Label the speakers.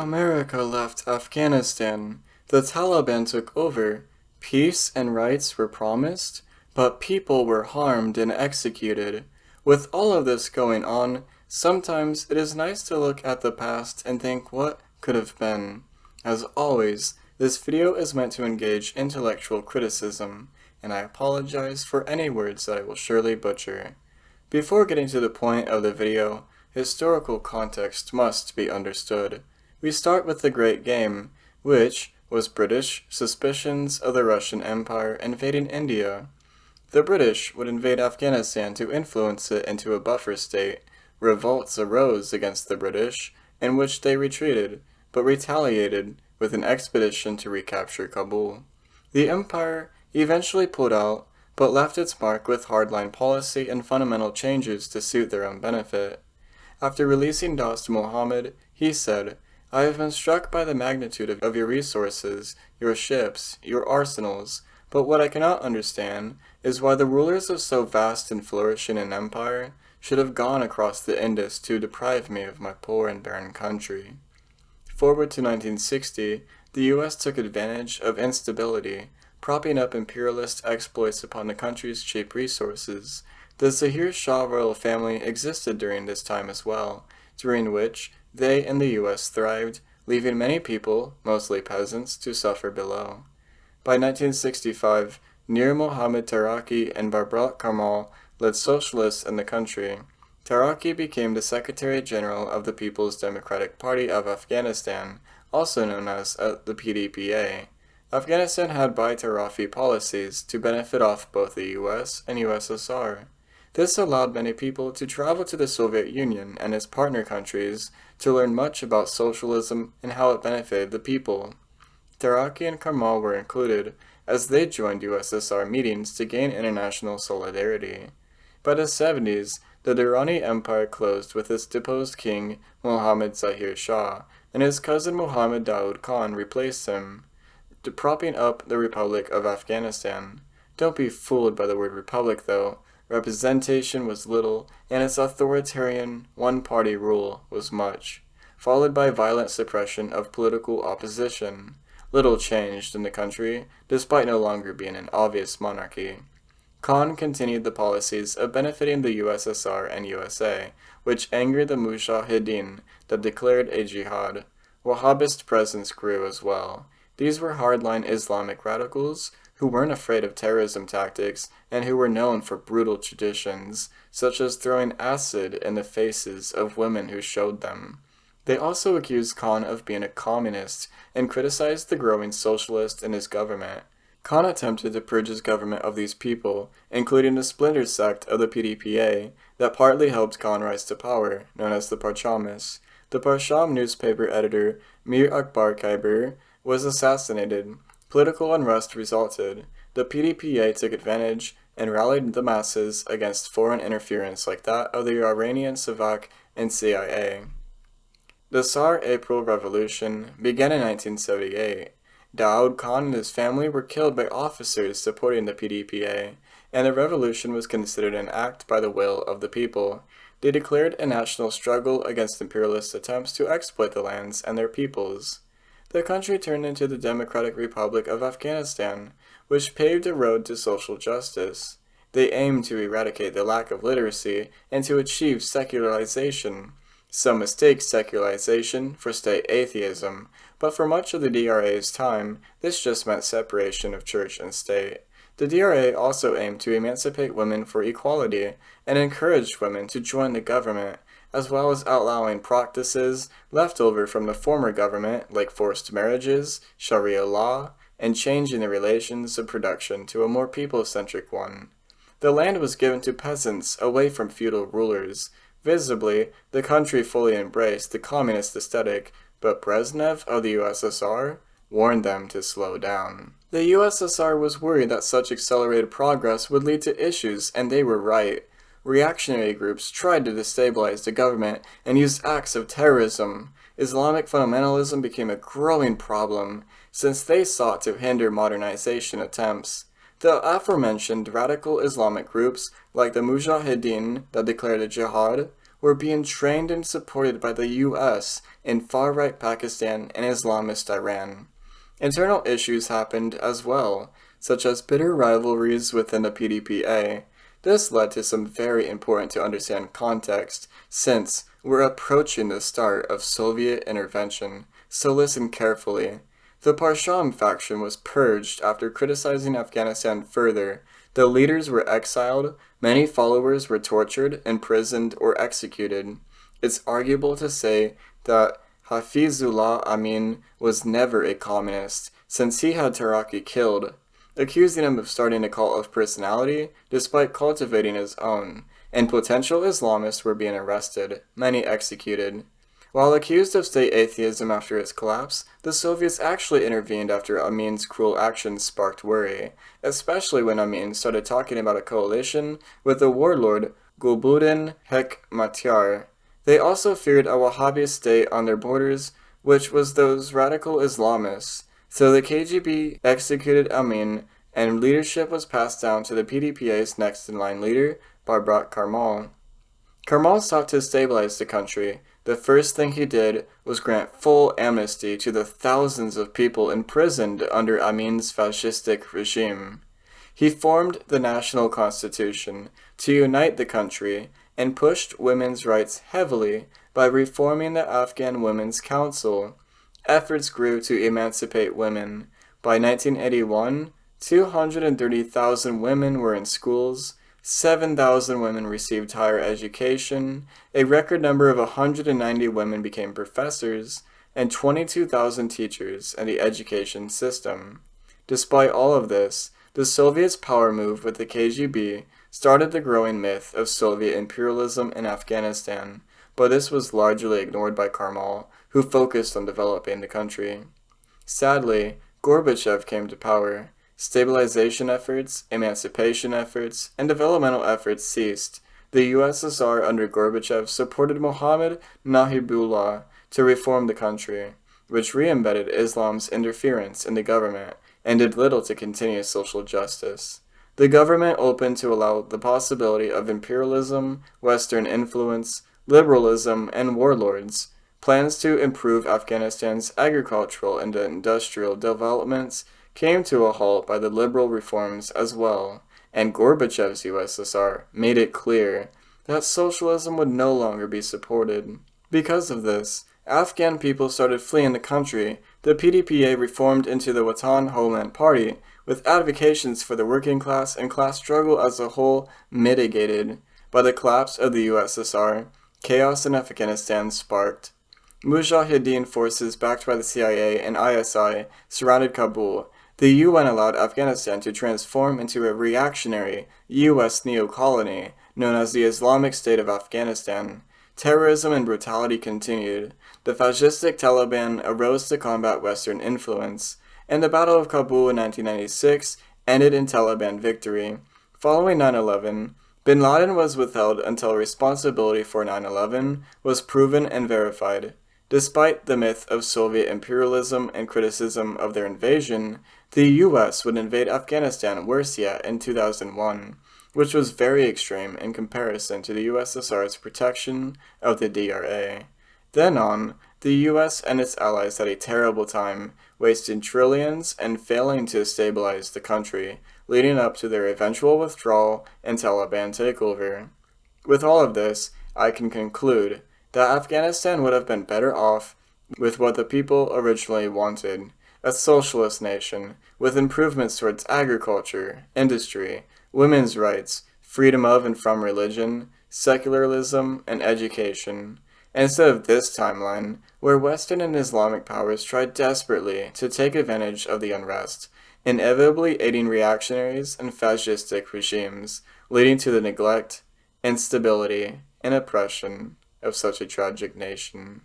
Speaker 1: America left Afghanistan, the Taliban took over, peace and rights were promised, but people were harmed and executed. With all of this going on, sometimes it is nice to look at the past and think what could have been. As always, this video is meant to engage intellectual criticism, and I apologize for any words that I will surely butcher. Before getting to the point of the video, historical context must be understood. We start with the Great Game, which was British suspicions of the Russian Empire invading India. The British would invade Afghanistan to influence it into a buffer state. Revolts arose against the British, in which they retreated, but retaliated with an expedition to recapture Kabul. The Empire eventually pulled out, but left its mark with hardline policy and fundamental changes to suit their own benefit. After releasing Dost Muhammad, he said, "I have been struck by the magnitude of your resources, your ships, your arsenals, but what I cannot understand is why the rulers of so vast and flourishing an empire should have gone across the Indus to deprive me of my poor and barren country." Forward to 1960, the US took advantage of instability, propping up imperialist exploits upon the country's cheap resources. The Zahir Shah royal family existed during this time as well, during which they and the US thrived, leaving many people, mostly peasants, to suffer below. By 1965, Mir Mohammad Taraki and Babrak Karmal led socialists in the country. Taraki became the Secretary General of the People's Democratic Party of Afghanistan, also known as the PDPA. Afghanistan had bi-Tarafi policies to benefit off both the US and USSR. This allowed many people to travel to the Soviet Union and its partner countries to learn much about socialism and how it benefited the people. Taraki and Karmal were included, as they joined USSR meetings to gain international solidarity. By the 70s, the Durrani Empire closed with its deposed king, Mohammad Zahir Shah, and his cousin Muhammad Daoud Khan replaced him, propping up the Republic of Afghanistan. Don't be fooled by the word republic, though. Representation was little, and its authoritarian, one-party rule was much, followed by violent suppression of political opposition. Little changed in the country, despite no longer being an obvious monarchy. Khan continued the policies of benefiting the USSR and USA, which angered the Mujahideen that declared a jihad. Wahhabist presence grew as well. These were hardline Islamic radicals who weren't afraid of terrorism tactics and who were known for brutal traditions, such as throwing acid in the faces of women who showed them. They also accused Khan of being a communist and criticized the growing socialist in his government. Khan attempted to purge his government of these people, including the splinter sect of the PDPA that partly helped Khan rise to power, known as the Parchamis. The Parcham newspaper editor, Mir Akbar Khyber, was assassinated. Political unrest resulted. The PDPA took advantage and rallied the masses against foreign interference like that of the Iranian Savak and CIA. The Saur April Revolution began in 1978. Daoud Khan and his family were killed by officers supporting the PDPA, and the revolution was considered an act by the will of the people. They declared a national struggle against imperialist attempts to exploit the lands and their peoples. The country turned into the Democratic Republic of Afghanistan, which paved a road to social justice. They aimed to eradicate the lack of literacy and to achieve secularization. Some mistake secularization for state atheism, but for much of the DRA's time, this just meant separation of church and state. The DRA also aimed to emancipate women for equality and encouraged women to join the government, as well as outlawing practices left over from the former government like forced marriages, Sharia law, and changing the relations of production to a more people-centric one. The land was given to peasants away from feudal rulers. Visibly, the country fully embraced the communist aesthetic, but Brezhnev of the USSR warned them to slow down. The USSR was worried that such accelerated progress would lead to issues, and they were right. Reactionary groups tried to destabilize the government and used acts of terrorism. Islamic fundamentalism became a growing problem, since they sought to hinder modernization attempts. The aforementioned radical Islamic groups, like the Mujahideen that declared a jihad, were being trained and supported by the US in far-right Pakistan and Islamist Iran. Internal issues happened as well, such as bitter rivalries within the PDPA. This led to some very important to understand context, since we're approaching the start of Soviet intervention, so listen carefully. The Parsham faction was purged after criticizing Afghanistan further. The leaders were exiled, many followers were tortured, imprisoned, or executed. It's arguable to say that Hafizullah Amin was never a communist, since he had Taraki killed, accusing him of starting a cult of personality despite cultivating his own, and potential Islamists were being arrested, many executed. While accused of state atheism after its collapse, the Soviets actually intervened after Amin's cruel actions sparked worry, especially when Amin started talking about a coalition with the warlord Gulbuddin Hekmatyar. They also feared a Wahhabi state on their borders, which was those radical Islamists, so the KGB executed Amin, and leadership was passed down to the PDPA's next-in-line leader, Babrak Karmal. Karmal sought to stabilize the country. The first thing he did was grant full amnesty to the thousands of people imprisoned under Amin's fascistic regime. He formed the National Constitution to unite the country and pushed women's rights heavily by reforming the Afghan Women's Council. Efforts grew to emancipate women. By 1981, 230,000 women were in schools, 7,000 women received higher education, a record number of 190 women became professors, and 22,000 teachers in the education system. Despite all of this, the Soviets' power move with the KGB started the growing myth of Soviet imperialism in Afghanistan, but this was largely ignored by Karmal, who focused on developing the country. Sadly, Gorbachev came to power. Stabilization efforts, emancipation efforts, and developmental efforts ceased. The USSR under Gorbachev supported Mohammad Nahibullah to reform the country, which re-embedded Islam's interference in the government and did little to continue social justice. The government opened to allow the possibility of imperialism, Western influence, liberalism, and warlords. Plans to improve Afghanistan's agricultural and industrial developments came to a halt by the liberal reforms as well, and Gorbachev's USSR made it clear that socialism would no longer be supported. Because of this, Afghan people started fleeing the country. The PDPA reformed into the Watan Homeland Party, with advocations for the working class and class struggle as a whole mitigated. By the collapse of the USSR, chaos in Afghanistan sparked. Mujahideen forces backed by the CIA and ISI surrounded Kabul. The UN allowed Afghanistan to transform into a reactionary US neo-colony known as the Islamic State of Afghanistan. Terrorism and brutality continued. The fascistic Taliban arose to combat Western influence, and the Battle of Kabul in 1996 ended in Taliban victory. Following 9/11, bin Laden was withheld until responsibility for 9/11 was proven and verified. Despite the myth of Soviet imperialism and criticism of their invasion, the US would invade Afghanistan worse yet in 2001, which was very extreme in comparison to the USSR's protection of the DRA. Then on, the US and its allies had a terrible time, wasting trillions and failing to stabilize the country, leading up to their eventual withdrawal and Taliban takeover. With all of this, I can conclude that Afghanistan would have been better off with what the people originally wanted, a socialist nation with improvements towards agriculture, industry, women's rights, freedom of and from religion, secularism, and education, instead of this timeline where Western and Islamic powers tried desperately to take advantage of the unrest, inevitably aiding reactionaries and fascistic regimes, leading to the neglect, instability, and oppression of such a tragic nation.